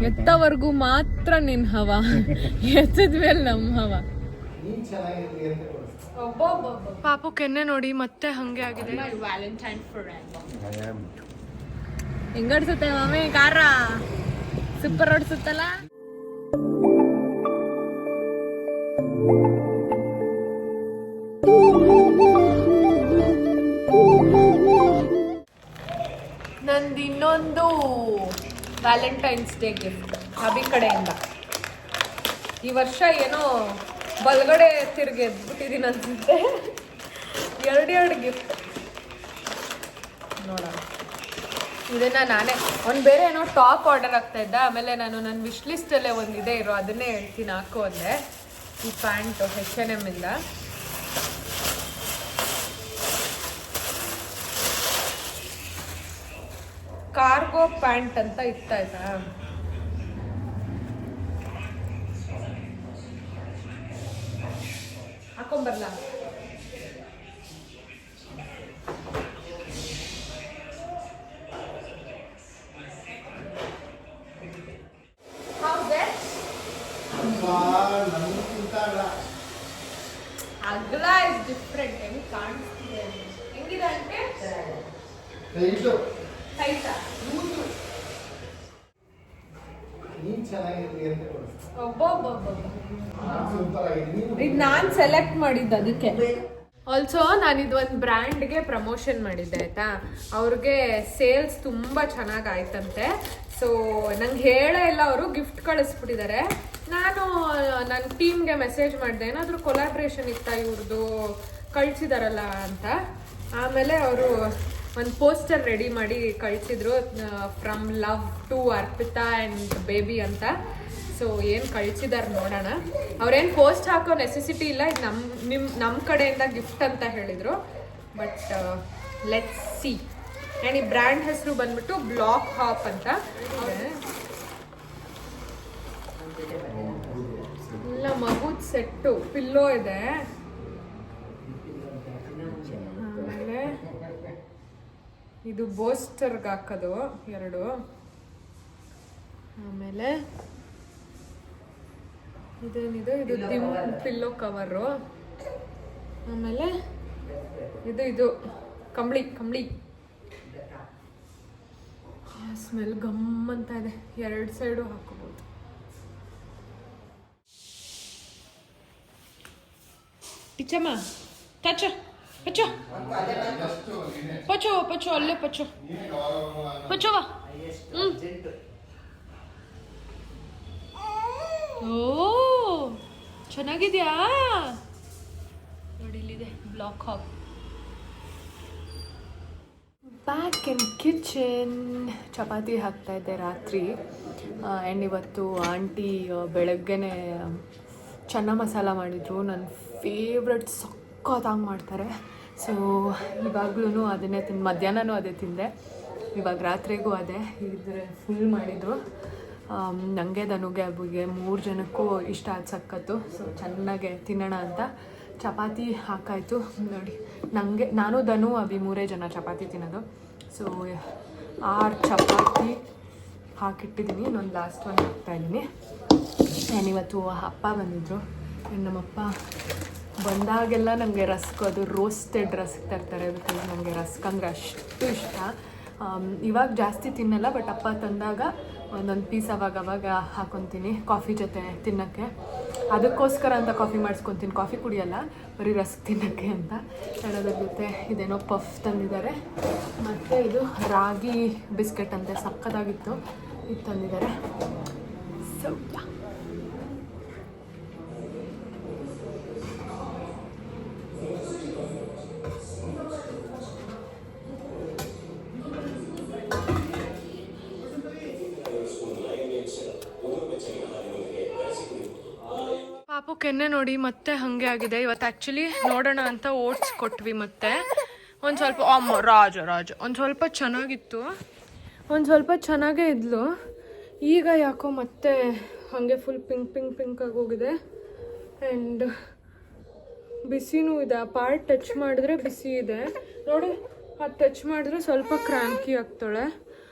ಎತ್ತವರೆಗೂ ಮಾತ್ರ ನಿನ್ ಹವಾ, ಎತ್ತದ್ಮೇಲೆ ನಮ್ಮ ಹವಾ. ಪಾಪು ಕೆನ್ನೆ ನೋಡಿ ಮತ್ತೆ ಹಂಗೆ ಆಗಿದೆ. ಹೆಂಗಡ್ಸುತ್ತೆ ಮಮ್ಮಿ ಕಾರ, ಸೂಪರ್ ಓಡಿಸುತ್ತಲ್ಲ. ನಂದು ಇನ್ನೊಂದು ವ್ಯಾಲೆಂಟೈನ್ಸ್ ಡೇ ಗಿಫ್ಟ್ ಅಭಿ ಕಡೆಯಿಂದ. ಈ ವರ್ಷ ಏನೋ ಬಲ್ಗಡೆ ತಿರುಗಿ ಎದ್ಬಿಟ್ಟಿದ್ದೀನಿ ಅನ್ಸುತ್ತೆ. ಎರಡು ಗಿಫ್ಟ್ ನೋಡೋಣ. ಇದನ್ನ ನಾನೇ ಒಂದು ಬೇರೆ ಏನೋ ಟಾಪ್ ಆರ್ಡರ್ ಆಗ್ತಾ ಇದ್ದ, ಆಮೇಲೆ ನಾನು ನನ್ನ ವಿಶ್ ಲಿಸ್ಟಲ್ಲೇ ಒಂದಿದೆ ಇರೋ, ಅದನ್ನೇ ಹೇಳ್ತೀನಿ ಹಾಕು ಅಂದೆ. ಈ ಪ್ಯಾಂಟು H&M ಇಂದ. ಕಾರ್ಗೋ ಪ್ಯಾಂಟ್ ಅಂತ ಇತ್ತಾಯ್ತಾ, ಹಾಕೊಂಬರ್ಲಾ? ಅಗಲ ಇಸ್ ಡಿಫ್ರೆಂಟ್. ಹೆಂಗೆ ಕಾಣಿಸ್ತಿದೆ, ಹೆಂಗಿದೆ ಅಂದ್ರೆ ಟೈಟಾ ಲೂಸು. ಇದು ನಾನು ಸೆಲೆಕ್ಟ್ ಮಾಡಿದ್ದು ಅದಕ್ಕೆ. ಆಲ್ಸೋ ನಾನು ಇದು ಒಂದು ಬ್ರ್ಯಾಂಡ್ಗೆ ಪ್ರಮೋಷನ್ ಮಾಡಿದ್ದೆ ಆಯ್ತಾ. ಅವ್ರಿಗೆ ಸೇಲ್ಸ್ ತುಂಬ ಚೆನ್ನಾಗಿ ಆಯ್ತಂತೆ. ಸೊ ನಂಗೆ ಹೇಳೇ ಇಲ್ಲ, ಅವರು ಗಿಫ್ಟ್ ಕಳಿಸ್ಬಿಟ್ಟಿದ್ದಾರೆ. ನಾನು ನನ್ನ ಟೀಮ್ಗೆ ಮೆಸೇಜ್ ಮಾಡಿದೆ, ಏನಾದರೂ ಕೊಲಾಬ್ರೇಷನ್ ಇತ್ತಾ ಇವ್ರದ್ದು, ಕಳಿಸಿದಾರಲ್ಲ ಅಂತ. ಆಮೇಲೆ ಅವರು ಒಂದು ಪೋಸ್ಟರ್ ರೆಡಿ ಮಾಡಿ ಕಳಿಸಿದ್ರು, from love to Arpita and baby ಅಂತ. ಸೊ ಏನು ಕಳಿಸಿದಾರೆ ನೋಡೋಣ. ಅವ್ರೇನು ಪೋಸ್ಟ್ ಹಾಕೋ ನೆಸೆಸಿಟಿ ಇಲ್ಲ, ಇದು ನಮ್ಮ ಕಡೆಯಿಂದ ಗಿಫ್ಟ್ ಅಂತ ಹೇಳಿದರು. But let's see. ಆ್ಯಂಡ್ ಈ ಬ್ರ್ಯಾಂಡ್ ಹೆಸರು ಬಂದ್ಬಿಟ್ಟು ಬ್ಲಾಕ್ ಹಾಪ್ ಅಂತ. ಇಲ್ಲ ಮಗುದ ಸೆಟ್ಟು ಪಿಲ್ಲೋ ಇದೆ. ಆಮೇಲೆ ಇದು ಬೋಸ್ಟರ್ಗೆ ಹಾಕೋದು 2. ಆಮೇಲೆ ಇದೇನಿದು, ಇದು ದಿಮ್ ಪಿಲ್ಲೋ ಕವರು. ಆಮೇಲೆ ಇದು ಕಂಬಳಿ ಸ್ಮೆಲ್ ಗಮ್ ಅಂತ ಇದೆ. 2 ಸೈಡು ಹಾಕೋಬಹುದು. ಟಿಚಮ್ಮ ಟಚ್ ಪಚ್ಚೋ ಅಲ್ಲೇ ಪಚ್ಚೋವಾ. ಓ ಚೆನ್ನಾಗಿದ್ಯಾ ನೋಡಿ, ಇಲ್ಲಿದೆ ಬ್ಲಾಕ್ ಹಾಪ್. Back in kitchen. ಚಪಾತಿ ಹಾಕ್ತಾ ಇದ್ದೆ ರಾತ್ರಿ. ಆ್ಯಂಡ್ ಇವತ್ತು ಆಂಟಿ ಬೆಳಗ್ಗೆನೆ ಚೆನ್ನ ಮಸಾಲ ಮಾಡಿದರು. ನನ್ನ ಫೇವ್ರೆಟ್, ಸಕ್ಕತ್ತಾಗಿ ಮಾಡ್ತಾರೆ. ಸೊ ಇವಾಗ್ಲೂ ಅದನ್ನೇ ಮಧ್ಯಾಹ್ನನೂ ಅದೇ ತಿಂದೆ, ಇವಾಗ ರಾತ್ರಿಗೂ ಅದೇ. ಇದ್ರೆ ಫುಲ್ ಮಾಡಿದರು. ನನಗೆ ಧನುಗೆ ಅಬ್ಬಿಗೆ 3 ಜನಕ್ಕೂ ಇಷ್ಟ ಆದ ಸಕ್ಕತ್ತು. ಸೊ ಚೆನ್ನಾಗೆ ತಿನ್ನೋಣ ಅಂತ ಚಪಾತಿ ಹಾಕಾಯಿತು ನೋಡಿ. ನಾನು ಧನು ಅಭಿ 3 ಜನ ಚಪಾತಿ ತಿನ್ನೋದು. ಸೊ 6 ಚಪಾತಿ ಹಾಕಿಟ್ಟಿದ್ದೀನಿ. ಇನ್ನೊಂದು ಲಾಸ್ಟ್ ಒಂದು ಹಾಕ್ತಾಯಿದ್ದೀನಿ. ಇವತ್ತು ಅಪ್ಪ ಬಂದಿದ್ದರು. ನಮ್ಮಪ್ಪ ಬಂದಾಗೆಲ್ಲ ನನಗೆ ರಸ್ಕ್, ಅದು ರೋಸ್ಟೆಡ್ ರಸ್ಕ್ ತರ್ತಾರೆ. ಬಿಕಾಸ್ ನನಗೆ ರಸ್ಕ್ ಅಂದರೆ ಅಷ್ಟು ಇಷ್ಟ. ಇವಾಗ ಜಾಸ್ತಿ ತಿನ್ನಲ್ಲ, ಬಟ್ ಅಪ್ಪ ತಂದಾಗ ಒಂದೊಂದು ಪೀಸ್ ಅವಾಗ ಹಾಕೊತೀನಿ ಕಾಫಿ ಜೊತೆ ತಿನ್ನೋಕ್ಕೆ. ಅದಕ್ಕೋಸ್ಕರ ಅಂತ ಕಾಫಿ ಮಾಡಿಸ್ಕೊತೀನಿ. ಕಾಫಿ ಕುಡಿಯಲ್ಲ, ಬರೀ ರಸ್ಕ್ ತಿನ್ನೋಕ್ಕೆ ಅಂತ. ಅದ್ರ ಜೊತೆ ಇದೇನೋ ಪಫ್ ತಂದಿದ್ದಾರೆ. ಮತ್ತು ಇದು ರಾಗಿ ಬಿಸ್ಕೆಟ್ ಅಂತೆ, ಸಕ್ಕತ್ತಾಗಿತ್ತು. ಇದು ತಂದಿದ್ದಾರೆ. ಸ್ವಲ್ಪ ಪಾಪು ಕೆನ್ನೆ ನೋಡಿ ಮತ್ತೆ ಹಾಗೆ ಆಗಿದೆ. ಇವತ್ತು ಆ್ಯಕ್ಚುಲಿ ನೋಡೋಣ ಅಂತ ಓಟ್ಸ್ ಕೊಟ್ವಿ. ಮತ್ತೆ ಒಂದು ಸ್ವಲ್ಪ ರಾಜ ಒಂದು ಸ್ವಲ್ಪ ಚೆನ್ನಾಗಿತ್ತು, ಒಂದು ಸ್ವಲ್ಪ ಚೆನ್ನಾಗೇ ಇದ್ಲು. ಈಗ ಯಾಕೋ ಮತ್ತೆ ಹಾಗೆ ಫುಲ್ ಪಿಂಕ್ ಆಗಿ ಹೋಗಿದೆ. ಆ್ಯಂಡ್ ಬಿಸಿನೂ ಇದೆ. ಆ ಪಾರ್ಟ್ ಟಚ್ ಮಾಡಿದ್ರೆ ಬಿಸಿ ಇದೆ ನೋಡಿ. ಅದು ಟಚ್ ಮಾಡಿದ್ರೆ ಸ್ವಲ್ಪ ಕ್ರ್ಯಾಂಕಿ ಆಗ್ತಾಳೆ.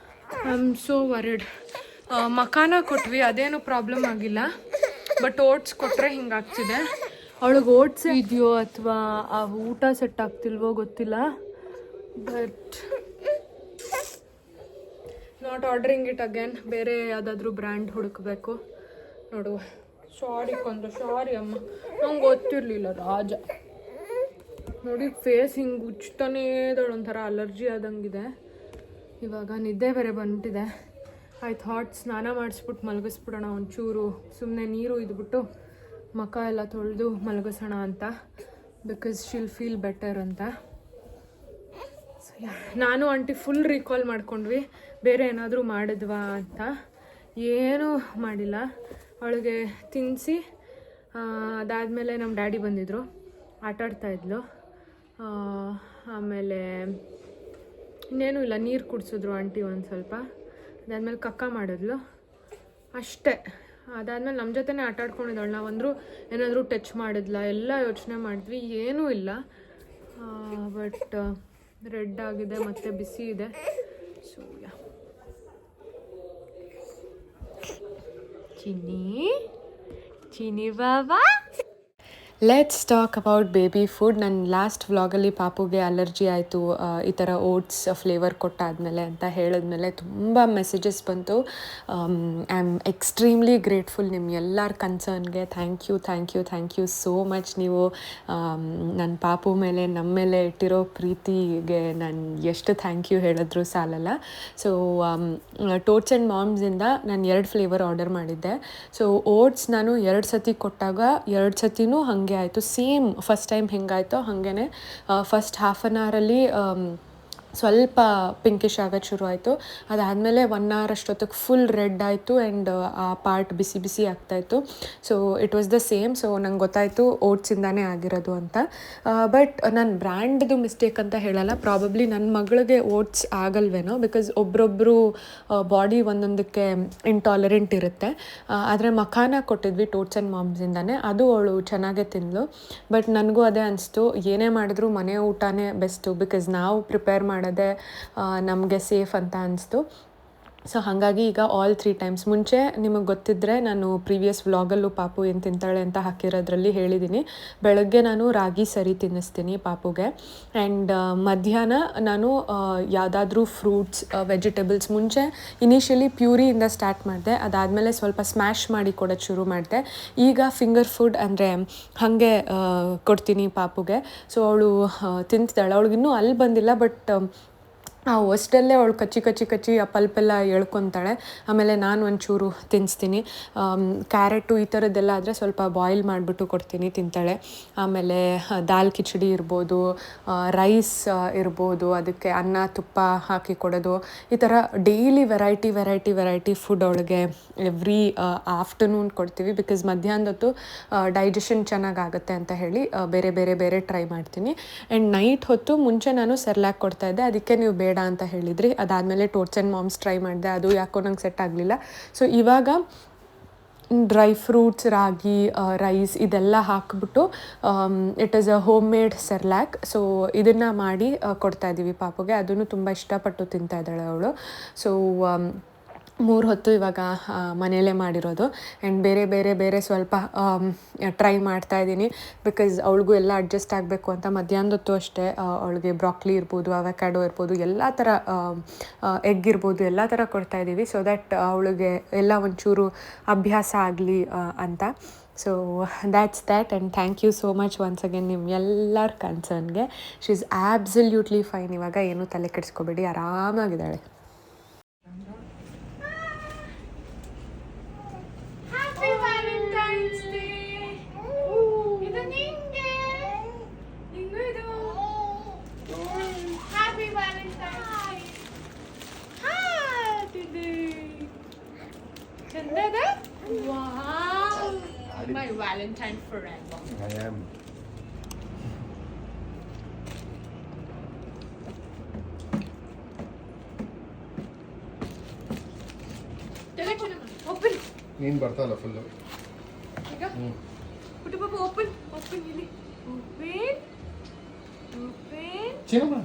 I am so worried. ಮಕಾನ ಕೊಟ್ವಿ, ಅದೇನು ಪ್ರಾಬ್ಲಮ್ ಆಗಿಲ್ಲ. ಬಟ್ ಓಟ್ಸ್ ಕೊಟ್ಟರೆ ಹಿಂಗಾಗ್ತಿದೆ. ಅವಳಿಗೆ ಓಟ್ಸ್ ಇದೆಯೋ ಅಥವಾ ಆ ಊಟ ಸೆಟ್ ಆಗ್ತಿಲ್ವೋ ಗೊತ್ತಿಲ್ಲ. But not ordering it again. ಬೇರೆ ಯಾವುದಾದ್ರೂ ಬ್ರ್ಯಾಂಡ್ ಹುಡುಕಬೇಕು. ನೋಡುವ. ಸಾರಿ ಅಮ್ಮ, ನಂಗೆ ಗೊತ್ತಿರಲಿಲ್ಲ. ರಾಜ ನೋಡಿ ಫೇಸ್ ಹಿಂಗೆ ಉಚ್ತಾನೇ ಇದ್ದಾಳೆ, ಒಂಥರ ಅಲರ್ಜಿ ಆದಂಗಿದೆ. ಇವಾಗ ನಿದ್ದೆ ಬೇರೆ ಬಂದ್ಬಿಟ್ಟಿದೆ. ಐ ಥಾಟ್ ಸ್ನಾನ ಮಾಡಿಸ್ಬಿಟ್ಟು ಮಲಗಿಸ್ಬಿಡೋಣ ಒಂಚೂರು, ಸುಮ್ಮನೆ ನೀರು ಇದ್ಬಿಟ್ಟು ಮುಖ ಎಲ್ಲ ತೊಳೆದು ಮಲಗಿಸೋಣ ಅಂತ, ಬಿಕಾಸ್ ಶಿಲ್ ಫೀಲ್ ಬೆಟರ್ ಅಂತ. ಸೊ ನಾನು ಆಂಟಿ ಫುಲ್ ರೀಕಾಲ್ ಮಾಡ್ಕೊಂಡ್ವಿ ಬೇರೆ ಏನಾದರೂ ಮಾಡಿದ್ವಾ ಅಂತ. ಏನೂ ಮಾಡಿಲ್ಲ. ಅವಳಿಗೆ ತಿನ್ನಿಸಿ ಅದಾದಮೇಲೆ ನಮ್ಮ ಡ್ಯಾಡಿ ಬಂದಿದ್ದರು, ಆಟಾಡ್ತಾಯಿದ್ಲು. ಆಮೇಲೆ ಇನ್ನೇನೂ ಇಲ್ಲ, ನೀರು ಕುಡಿಸಿದ್ರು ಆಂಟಿ ಒಂದು ಸ್ವಲ್ಪ. ಅದಾದಮೇಲೆ ಕಕ್ಕ ಮಾಡಿದ್ಲು ಅಷ್ಟೇ. ಅದಾದಮೇಲೆ ನಮ್ಮ ಜೊತೆನೇ ಆಟಾಡ್ಕೊಂಡಿದ್ದಾಳೆ. ನಾವಂದರೂ ಏನಾದರೂ ಟಚ್ ಮಾಡಿದ್ಲ, ಎಲ್ಲ ಯೋಚನೆ ಮಾಡಿದ್ವಿ, ಏನೂ ಇಲ್ಲ. ಬಟ್ ರೆಡ್ ಆಗಿದೆ ಮತ್ತು ಬಿಸಿ ಇದೆ. So Chini Baba, let's talk about baby food. ನನ್ನ ಲಾಸ್ಟ್ ವ್ಲಾಗಲ್ಲಿ ಪಾಪುಗೆ ಅಲರ್ಜಿ ಆಯಿತು ಈ ಥರ ಓಟ್ಸ್ ಫ್ಲೇವರ್ ಕೊಟ್ಟಾದಮೇಲೆ ಅಂತ ಹೇಳಿದ್ಮೇಲೆ ತುಂಬ ಮೆಸೇಜಸ್ ಬಂತು. ಐ ಆಮ್ ಎಕ್ಸ್ಟ್ರೀಮ್ಲಿ ಗ್ರೇಟ್ಫುಲ್ ನಿಮ್ಮ ಎಲ್ಲರ ಕನ್ಸರ್ನ್ಗೆ. Thank you so much. ನೀವು ನನ್ನ ಪಾಪು ಮೇಲೆ ನಮ್ಮ ಮೇಲೆ ಇಟ್ಟಿರೋ ಪ್ರೀತಿಗೆ ನಾನು ಎಷ್ಟು ಥ್ಯಾಂಕ್ ಯು ಹೇಳಿದ್ರು ಸಾಲಲ್ಲ. ಸೊ ಟೋಟ್ಸ್ ಆ್ಯಂಡ್ ಮಾಮ್ಸಿಂದ ನಾನು 2 ಫ್ಲೇವರ್ ಆರ್ಡರ್ ಮಾಡಿದ್ದೆ. ಸೊ ಓಟ್ಸ್ ನಾನು 2 ಸತಿ ಕೊಟ್ಟಾಗ 2 ಸತಿನೂ ಹಾಗೆ ಆಯಿತು. ಸೇಮ್ ಫಸ್ಟ್ ಟೈಮ್ ಹೆಂಗಾಯಿತೋ ಹಾಗೇ ಫಸ್ಟ್ ಹಾಫ್ ಆನ್ ಅವರಲ್ಲಿ ಸ್ವಲ್ಪ ಪಿಂಕಿಶ್ ಆಗೋದು ಶುರು ಆಯಿತು. ಅದಾದಮೇಲೆ 1 hour ಅಷ್ಟೊತ್ತಿಗೆ ಫುಲ್ ರೆಡ್ ಆಯಿತು ಆ್ಯಂಡ್ ಆ ಪಾರ್ಟ್ ಬಿಸಿ ಆಗ್ತಾಯಿತ್ತು. So it was the same. So ನಂಗೆ ಗೊತ್ತಾಯಿತು ಓಟ್ಸಿಂದಾನೇ ಆಗಿರೋದು ಅಂತ. ಬಟ್ ನಾನು ಬ್ರ್ಯಾಂಡ್ದು ಮಿಸ್ಟೇಕ್ ಅಂತ ಹೇಳಲ್ಲ. ಪ್ರಾಬಬ್ಲಿ ನನ್ನ ಮಗಳಿಗೆ ಓಟ್ಸ್ ಆಗಲ್ವೇನೋ, ಬಿಕಾಸ್ ಒಬ್ಬರೊಬ್ಬರು ಬಾಡಿ ಒಂದೊಂದಕ್ಕೆ ಇಂಟಾಲರೆಂಟ್ ಇರುತ್ತೆ. ಆದರೆ ಮಖಾನ ಕೊಟ್ಟಿದ್ವಿ ಟೋಟ್ಸ್ ಆ್ಯಂಡ್ ಮಾಮ್ಸಿಂದಾನೆ, ಅದು ಅವಳು ಚೆನ್ನಾಗೇ ತಿಂದಳು. ಬಟ್ ನನಗೂ ಅದೇ ಅನಿಸ್ತು, ಏನೇ ಮಾಡಿದ್ರು ಮನೆ ಊಟನೇ ಬೆಸ್ಟು, ಬಿಕಾಸ್ ನಾವು ಪ್ರಿಪೇರ್ ಮಾಡೋದೇ ನಮಗೆ ಸೇಫ್ ಅಂತ ಅನಿಸ್ತು. ಸೊ ಹಾಗಾಗಿ ಈಗ ಆಲ್ 3 times, ಮುಂಚೆ ನಿಮಗೆ ಗೊತ್ತಿದ್ದರೆ ನಾನು ಪ್ರೀವಿಯಸ್ ವ್ಲಾಗಲ್ಲೂ ಪಾಪು ಏನು ತಿಂತಾಳೆ ಅಂತ ಹಾಕಿರೋದ್ರಲ್ಲಿ ಹೇಳಿದ್ದೀನಿ. ಬೆಳಗ್ಗೆ ನಾನು ರಾಗಿ ಸರಿ ತಿನ್ನಿಸ್ತೀನಿ ಪಾಪುಗೆ. ಆ್ಯಂಡ್ ಮಧ್ಯಾಹ್ನ ನಾನು ಯಾವುದಾದ್ರೂ ಫ್ರೂಟ್ಸ್ ವೆಜಿಟೇಬಲ್ಸ್, ಮುಂಚೆ ಇನಿಷಿಯಲಿ ಪ್ಯೂರಿಯಿಂದ ಸ್ಟಾರ್ಟ್ ಮಾಡಿದೆ, ಅದಾದಮೇಲೆ ಸ್ವಲ್ಪ ಸ್ಮ್ಯಾಶ್ ಮಾಡಿ ಕೊಡೋದು ಶುರು ಮಾಡಿದೆ. ಈಗ ಫಿಂಗರ್ ಫುಡ್ ಅಂದರೆ ಹಾಗೆ ಕೊಡ್ತೀನಿ ಪಾಪುಗೆ. ಸೊ ಅವಳು ತಿಂತಿದ್ದಾಳೆ. ಅವಳಿಗಿನ್ನೂ ಅಲ್ಲಿ ಬಂದಿಲ್ಲ, ಬಟ್ ಅಷ್ಟಲ್ಲೇ ಅವಳು ಕಚ್ಚಿ ಆ ಪಲ್ಪೆಲ್ಲ ಎಳ್ಕೊತಾಳೆ. ಆಮೇಲೆ ನಾನು ಒಂಚೂರು ತಿನ್ನಿಸ್ತೀನಿ. ಕ್ಯಾರೆಟು ಈ ಥರದ್ದೆಲ್ಲ ಆದರೆ ಸ್ವಲ್ಪ ಬಾಯ್ಲ್ ಮಾಡಿಬಿಟ್ಟು ಕೊಡ್ತೀನಿ, ತಿಂತಾಳೆ. ಆಮೇಲೆ ದಾಲ್ ಕಿಚಡಿ ಇರ್ಬೋದು, ರೈಸ್ ಇರ್ಬೋದು, ಅದಕ್ಕೆ ಅನ್ನ ತುಪ್ಪ ಹಾಕಿ ಕೊಡೋದು, ಈ ಥರ ಡೈಲಿ ವೆರೈಟಿ ಫುಡ್ ಅವಳಿಗೆ ಎವ್ರಿ ಆಫ್ಟರ್ನೂನ್ ಕೊಡ್ತೀವಿ. ಬಿಕಾಸ್ ಮಧ್ಯಾಹ್ನದೊತ್ತು ಡೈಜೆಷನ್ ಚೆನ್ನಾಗಾಗುತ್ತೆ ಅಂತ ಹೇಳಿ ಬೇರೆ ಟ್ರೈ ಮಾಡ್ತೀನಿ. ಆ್ಯಂಡ್ ನೈಟ್ ಹೊತ್ತು ಮುಂಚೆ ನಾನು ಸೆರ್ಲ್ಯಾಕ್ ಕೊಡ್ತಾಯಿದ್ದೆ, ಅದಕ್ಕೆ ನೀವು ಬೇಡ ಅಂತ ಹೇಳಿದ್ರಿ. ಅದಾದಮೇಲೆ ಟೋಟ್ಸ್ ಆ್ಯಂಡ್ ಮಾಮ್ಸ್ ಟ್ರೈ ಮಾಡಿದೆ, ಅದು ಯಾಕೋ ನಂಗೆ ಸೆಟ್ ಆಗಲಿಲ್ಲ. ಸೊ ಇವಾಗ ಡ್ರೈ ಫ್ರೂಟ್ಸ್, ರಾಗಿ, ರೈಸ್ ಇದೆಲ್ಲ ಹಾಕಿಬಿಟ್ಟು it is a home made Cerelac. So ಇದನ್ನು ಮಾಡಿ ಕೊಡ್ತಾಯಿದ್ದೀವಿ ಪಾಪುಗೆ. ಅದನ್ನು ತುಂಬ ಇಷ್ಟಪಟ್ಟು ತಿಂತಾ ಇದ್ದಾಳೆ ಅವಳು. ಸೊ 3 ಹೊತ್ತು ಇವಾಗ ಮನೆಯಲ್ಲೇ ಮಾಡಿರೋದು. ಆ್ಯಂಡ್ ಬೇರೆ ಸ್ವಲ್ಪ ಟ್ರೈ ಮಾಡ್ತಾಯಿದ್ದೀನಿ, ಬಿಕಾಸ್ ಅವಳಿಗೂ ಎಲ್ಲ ಅಡ್ಜಸ್ಟ್ ಆಗಬೇಕು ಅಂತ. ಮಧ್ಯಾಹ್ನದೊತ್ತು ಅಷ್ಟೇ ಅವಳಿಗೆ ಬ್ರಾಕ್ಲಿ ಇರ್ಬೋದು, ಅವಕ್ಯಾಡೋ ಇರ್ಬೋದು, ಎಲ್ಲ ಥರ ಎಗ್ ಇರ್ಬೋದು, ಎಲ್ಲ ಥರ ಕೊಡ್ತಾಯಿದ್ದೀವಿ. ಸೊ ದ್ಯಾಟ್ ಅವಳಿಗೆ ಎಲ್ಲ ಒಂಚೂರು ಅಭ್ಯಾಸ ಆಗಲಿ ಅಂತ. So that's that. And thank you so much once again ನಿಮ್ಮ ಎಲ್ಲರ ಕನ್ಸರ್ನ್ಗೆ. She is absolutely fine. ಇವಾಗ ಏನೂ ತಲೆ ಕೆಡಿಸ್ಕೋಬೇಡಿ, ಆರಾಮಾಗಿದ್ದಾಳೆ. Wow, my Valentine forever. I am. Open. ನೀನು ಬರ್ತಾವಲ್ಲ ಫುಲ್ಲು. ಈಗ ಪುಟ್ಟ ಪಾಪ ಓಪನ್ ಇಲ್ಲಿ. ಓಪನ್ ಚಿನ್ನಮ್ಮ.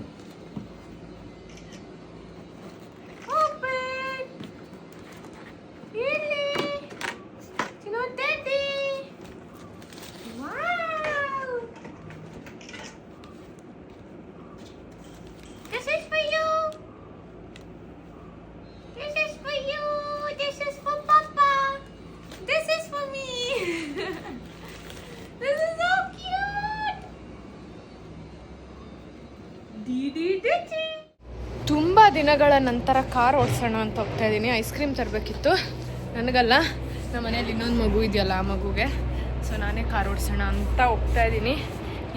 ದಿನಗಳ ನಂತರ ಕಾರ್ ಓಡಿಸೋಣ ಅಂತ ಹೋಗ್ತಾ ಇದ್ದೀನಿ. ಐಸ್ ಕ್ರೀಮ್ ತರಬೇಕಿತ್ತು, ನನಗಲ್ಲ, ನಮ್ಮ ಮನೇಲಿ ಇನ್ನೊಂದು ಮಗು ಇದೆಯಲ್ಲ ಆ ಮಗುಗೆ. ಸೊ ನಾನೇ ಕಾರ್ ಓಡಿಸೋಣ ಅಂತ ಹೋಗ್ತಾ ಇದ್ದೀನಿ,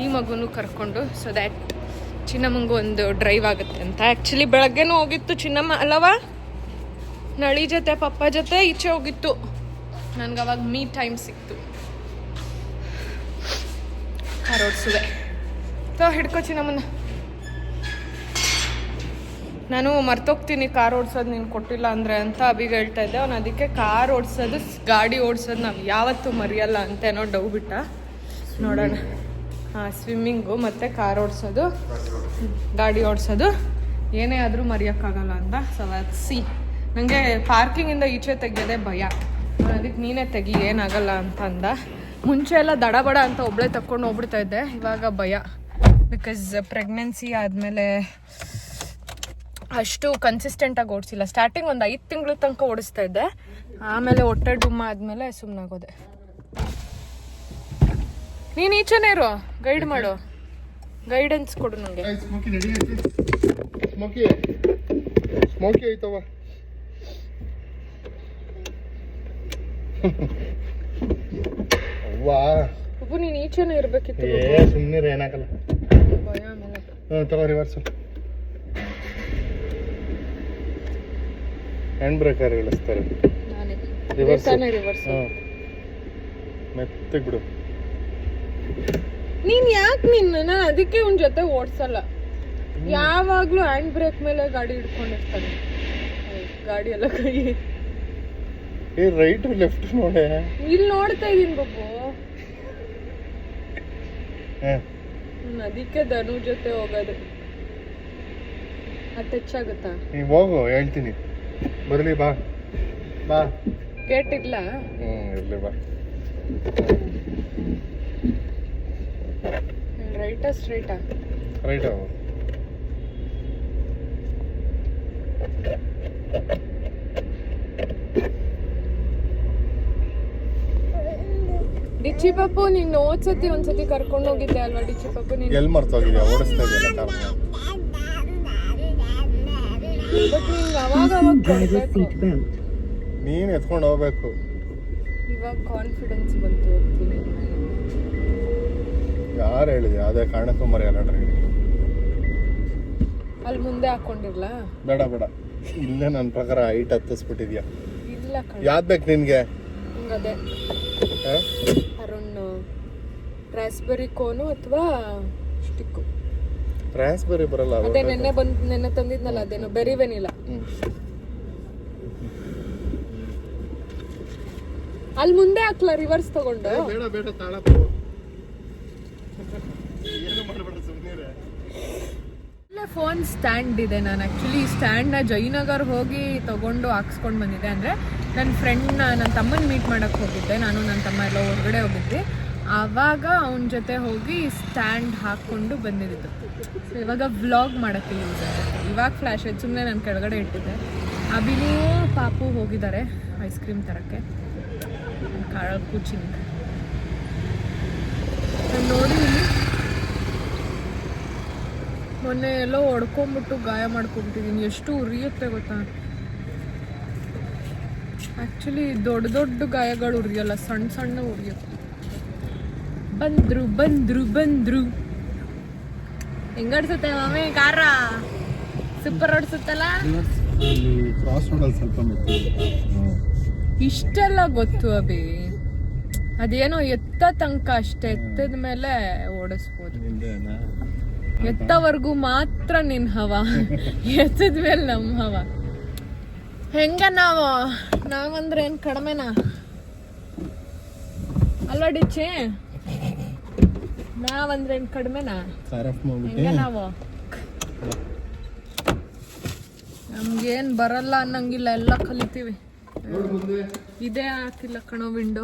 ಈ ಮಗುನೂ ಕರ್ಕೊಂಡು. ಸೊ ದ್ಯಾಟ್ ಚಿನ್ನಮ್ಮಂಗೂ ಒಂದು ಡ್ರೈವ್ ಆಗುತ್ತೆ ಅಂತ. ಆ್ಯಕ್ಚುಲಿ ಬೆಳಗ್ಗೆನೂ ಹೋಗಿತ್ತು ಚಿನ್ನಮ್ಮ ಅಲ್ಲವಾ, ನಳಿ ಜೊತೆ ಪಪ್ಪ ಜೊತೆ ಈಚೆ ಹೋಗಿತ್ತು. ನನಗೆ ಅವಾಗ ಮೀ ಟೈಮ್ ಸಿಕ್ತು, ಕಾರ್ ಓಡಿಸುವೆ. ಸೊ ಹಿಡ್ಕೊ ಚಿನ್ನಮ್ಮನ. ನಾನು ಮರ್ತೋಗ್ತೀನಿ ಕಾರ್ ಓಡಿಸೋದು ನೀನು ಕೊಟ್ಟಿಲ್ಲ ಅಂದರೆ ಅಂತ ಅಭಿಗೆ ಹೇಳ್ತಾ ಇದ್ದೆ. ಅವನು ಅದಕ್ಕೆ ಕಾರ್ ಓಡಿಸೋದು, ಗಾಡಿ ಓಡಿಸೋದು ನಾವು ಯಾವತ್ತೂ ಮರೆಯಲ್ಲ ಅಂತ ಏನೋ ಡೌ ಬಿಟ್ಟ. ನೋಡೋಣ. ಹಾಂ, ಸ್ವಿಮ್ಮಿಂಗು ಮತ್ತು ಕಾರ್ ಓಡಿಸೋದು, ಗಾಡಿ ಓಡಿಸೋದು ಏನೇ ಆದರೂ ಮರೆಯೋಕ್ಕಾಗಲ್ಲ ಅಂತ. ಸೊ ಸಿ, ನನಗೆ ಪಾರ್ಕಿಂಗಿಂದ ಈಚೆ ತೆಗಿಯೋದೇ ಭಯ. ಅದಕ್ಕೆ ನೀನೇ ತೆಗಿ, ಏನಾಗಲ್ಲ ಅಂತ ಅಂದ. ಮುಂಚೆ ಎಲ್ಲ ದಡಬಡ ಅಂತ ಒಬ್ಬಳೇ ತಕ್ಕೊಂಡು ಹೋಗ್ಬಿಡ್ತಾ ಇದ್ದೆ, ಇವಾಗ ಭಯ. ಬಿಕಾಸ್ ಪ್ರೆಗ್ನೆನ್ಸಿ ಆದಮೇಲೆ ಅಷ್ಟು ಕನ್ಸಿಸ್ಟೆಂಟಾಗಿ ಓಡಿಸಿಲ್ಲ. ಸ್ಟಾರ್ಟಿಂಗ್ ಒಂದು 5 ತಿಂಗಳ ತನಕ ಓಡಿಸ್ತಾ ಇದ್ದೆ, ಆಮೇಲೆ ಹೊಟ್ಟೆ ಡುಮ್ಮ ಆದಮೇಲೆ ಸುಮ್ಮನಾಗೋದೆ. ನೀನು ಈಚೆನೇ ಇರೋ, ಗೈಡ್ ಮಾಡು, ಗೈಡೆನ್ಸ್ ಕೊಡು ನನಗೆ. ಒಬ್ಬ ನೀನು ಈಚೆನೇ ಇರಬೇಕಿತ್ತು. ಸುಮ್ಮನೆ ಏನಾಗಲ್ಲ, ಭಯ ಆಮೇಲೆ. ತಗೋ ರಿವರ್ಸು. ಹ್ಯಾಂಡ್ ಬ್ರೇಕರ್ ಇಳಿಸ್ತಾರೆ, ರಿವರ್ಸ್ ಮೆತ್ತಗೆ ಬಿಡು. ನೀನ್ ಯಾಕೆ ನಾನು ಅದಕ್ಕೆ ಒಂದ್ ಜೊತೆ ಓಡ್ಸಲ್ಲ. ಯಾವಾಗ್ಲೂ ಹ್ಯಾಂಡ್ ಬ್ರೇಕ್ ಮೇಲೆ ಗಾಡಿ ಹಿಡ್ಕೊಂಡಿರ್ತಾನೆ. ಗಾಡಿ ಎಲ್ಲ ಕೈ ರೈಟ್ ಲೆಫ್ಟ್ ನೋಡೆ. ಇಲ್ಲಿ ನೋಡ್ತಾ ಇದೀನಿ ಬಾಬು. ಅದಕ್ಕೆ ಧನು ಜೊತೆ ಹೋಗೋದು. ಟಚ್ ಆಗುತ್ತಾ? ನೀವ್ ಹೋಗು, ಹೇಳ್ತೀನಿ. ಬರ್ಲಿ, ಬಾ ಬಾ. ಗೇಟ್ ಇಲ್ಲ? ಇರ್ಲಿ, ಬಾ. ರೈಟಾ ಸ್ಟ್ರೈಟಾ? ರೈಟ್ ಆಗು. ಡಿಚ್ಚಿ ಪಪ್ಪು, ನೀನು ಓದ್ಸತಿ ಒಂದ್ಸತಿ ಕರ್ಕೊಂಡು ಹೋಗಿದ್ದೆ ಅಲ್ವಾ ಡಿಚ್ಚಿ ಪಪ್ಪು? ನೀನು ಎಲ್ಲಿ ಮರ್ತೋಗಿದ್ಯಾ? ಓಡಿಸ್ತಾ ಇದೆಯಲ್ಲ ಕಾರ್ನ. ಬಟ್ ನಿಂಗೆ ಅವಾಗ ಕೊಡ್ಬೇಕು, ನೀನು ಎತ್ಕೊಂಡು ಹೋಗ್ಬೇಕು. ಇವಾಗ ಕಾನ್ಫಿಡೆನ್ಸ್ ಬಂತು, ಹೋಗ್ತೀನಿ. ಯಾರು ಹೇಳಿದೆ? ಅದೇ ಕಾರಣಕ್ಕೂ ಮರೆಯಲ್ಲ ಡ್ರೈವಿಂಗ್. ಅಲ್ಲಿ ಮುಂದೆ ಹಾಕೊಂಡಿರ್ಲಾ? ಬೇಡ ಬೇಡ, ಇಲ್ಲೇ ನನ್ನ ಪ್ರಕಾರ ಹೈಟ್ ಹತ್ತಿಸ್ಬಿಟ್ಟಿದ್ಯಾ. ಇಲ್ಲ ಯಾವ್ದು ಬೇಕು ನಿನ್ಗೆ? ಅದೇ ಅರುಣ್ ರಾಸ್ಬೆರಿ ಕೋನು ಅಥವಾ ಸ್ಟಿಕ್ಕು. ರಾಸ್ಬೆರಿ ಬರಲ್ಲ. ಅದೇ ನೆನ್ನೆ ತಂದಿದ್ನಲ್ಲ, ಅದೇನೋ ಬೆರಿ ವೆನಿಲ್ಲ. ಅಲ್ಲಿ ಮುಂದೆ ಹಾಕ್ಲ, ರಿವರ್ಸ್ ತಗೊಂಡು. ಬೇಡ ಬೇಡ, ತಾಳ ಏನು ಮಾಡಬೇಡ, ಸುಮ್ಮನೆ. ಇಲ್ಲೇ ಫೋನ್ ಸ್ಟ್ಯಾಂಡ್ ಇದೆ. ನಾನು ಆ್ಯಕ್ಚುಲಿ ಈ ಸ್ಟ್ಯಾಂಡ್ನ ಜಯನಗರ್ ಹೋಗಿ ತಗೊಂಡು ಹಾಕ್ಸ್ಕೊಂಡು ಬಂದಿದ್ದೆ. ಅಂದರೆ ನನ್ನ ಫ್ರೆಂಡ್ನ, ನನ್ನ ತಮ್ಮನ ಮೀಟ್ ಮಾಡೋಕ್ಕೆ ಹೋಗಿದ್ದೆ. ನಾನು ನನ್ನ ತಮ್ಮ ಎಲ್ಲ ಹೊರಗಡೆ ಹೋಗಿದ್ದೆ. ಆವಾಗ ಅವನ ಜೊತೆ ಹೋಗಿ ಸ್ಟ್ಯಾಂಡ್ ಹಾಕ್ಕೊಂಡು ಬಂದಿದ್ದು. ಸೊ ಇವಾಗ ವ್ಲಾಗ್ ಮಾಡೋಕ್ಕೆ ಯೂಸ್ ಆಗುತ್ತೆ. ಇವಾಗ ಫ್ಲ್ಯಾಶ್ ಆಯ್ತು, ಸುಮ್ಮನೆ ನಾನು ಕೆಳಗಡೆ ಇಟ್ಟಿದ್ದೆ. ಅಭಿನೂ ಪಾಪು ಹೋಗಿದ್ದಾರೆ ಐಸ್ ಕ್ರೀಮ್ ತರೋಕ್ಕೆ. ಕಾಳ ಕೂಚಿಂಗ್ ನಾನು ನೋಡಿದ್ದೀನಿ. ಮೊನ್ನೆ ಎಲ್ಲೋ ಹೊಡ್ಕೊಂಬಿಟ್ಟು ಗಾಯ ಮಾಡ್ಕೊಂಬಿಟ್ಟಿದ್ದೀನಿ. ಎಷ್ಟು ಉರಿಯುತ್ತೆ ಗೊತ್ತಾ? ಆ್ಯಕ್ಚುಲಿ ದೊಡ್ಡ ದೊಡ್ಡ ಗಾಯಗಳು ಉರಿಯಲ್ಲ, ಸಣ್ಣ ಸಣ್ಣ ಉರಿಯುತ್ತೆ. ಬಂದ್ರು ಬಂದ್ರು ಬಂದ್ರು. ಹೆಂಗಡ್ಸುತ್ತೆ ಮಾಮಿ ಕಾರ? ಸೂಪರ್ ಓಡಿಸುತ್ತಲ್ಲ. ಕ್ರಾಸ್ ರೋಡಲ್ಲಿ ಸ್ವಲ್ಪ ಇಷ್ಟೆಲ್ಲ ಗೊತ್ತು ಅಭಿ. ಅದೇನೋ ಎತ್ತ ತನಕ ಅಷ್ಟೇ, ಎತ್ತದ ಮೇಲೆ ಓಡಿಸ್ಬೋದು. ಎತ್ತವರೆಗೂ ಮಾತ್ರ ನಿನ್ ಹವಾ, ಎತ್ತದ ಮೇಲೆ ನಮ್ಮ ಹವಾ. ಹೆಂಗ ನಾವಂದ್ರೆ ಏನ್ ಕಡಿಮೆನಾ ಅಲ್ವಾ ಡಿಚ್ಚಿ? ನಾವಂದ್ರೆ ಏನ್ ಕಡಿಮೆನಾ? ಹೆಂಗ ನಾವು ನಮ್ಗೇನ್ ಬರಲ್ಲ ಅನ್ನಂಗಿಲ್ಲ, ಎಲ್ಲ ಕಲಿತೀವಿ. ಇದೇ ಹಾಕಿಲ್ಲ ಕಣೋ ವಿಂಡೋ.